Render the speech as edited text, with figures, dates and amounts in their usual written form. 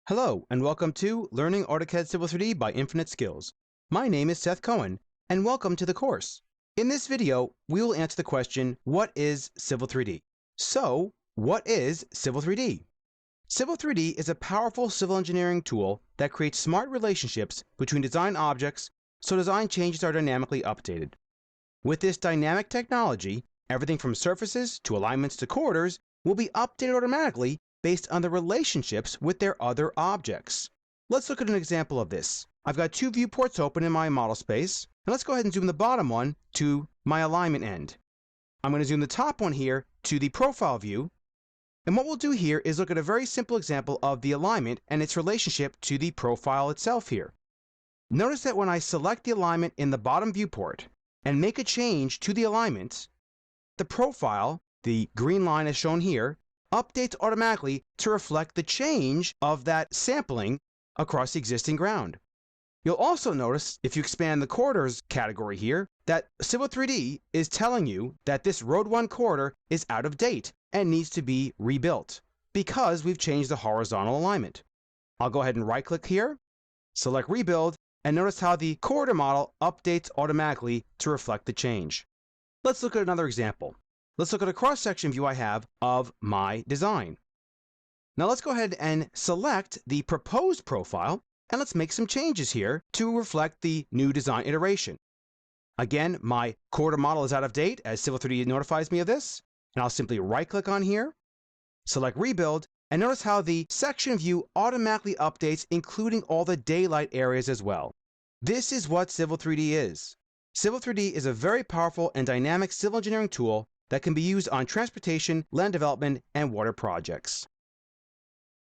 Hello, and welcome to Learning AutoCAD Civil 3D by Infinite Skills. My name is Seth Cohen, and welcome to the course. In this video, we will answer the question, what is Civil 3D? So, what is Civil 3D? Civil 3D is a powerful civil engineering tool that creates smart relationships between design objects so design changes are dynamically updated. With this dynamic technology, everything from surfaces to alignments to corridors will be updated automatically based on the relationships with their other objects. Let's look at an example of this. I've got two viewports open in my model space, and let's go ahead and zoom the bottom one to my alignment end. I'm going to zoom the top one here to the profile view, and what we'll do here is look at a very simple example of the alignment and its relationship to the profile itself here. Notice that when I select the alignment in the bottom viewport and make a change to the alignment, the profile, the green line as shown here, updates automatically to reflect the change of that sampling across the existing ground. You'll also notice, if you expand the corridors category here, that Civil 3D is telling you that this Road 1 corridor is out of date and needs to be rebuilt because we've changed the horizontal alignment. I'll go ahead and right-click here, select Rebuild, and notice how the corridor model updates automatically to reflect the change. Let's look at another example. Let's look at a cross-section view I have of my design. Now let's go ahead and select the proposed profile, and let's make some changes here to reflect the new design iteration. Again, my corridor model is out of date as Civil 3D notifies me of this, and I'll simply right-click on here, select Rebuild, and notice how the section view automatically updates, including all the daylight areas as well. This is what Civil 3D is. Civil 3D is a very powerful and dynamic civil engineering tool that can be used on transportation, land development, and water projects.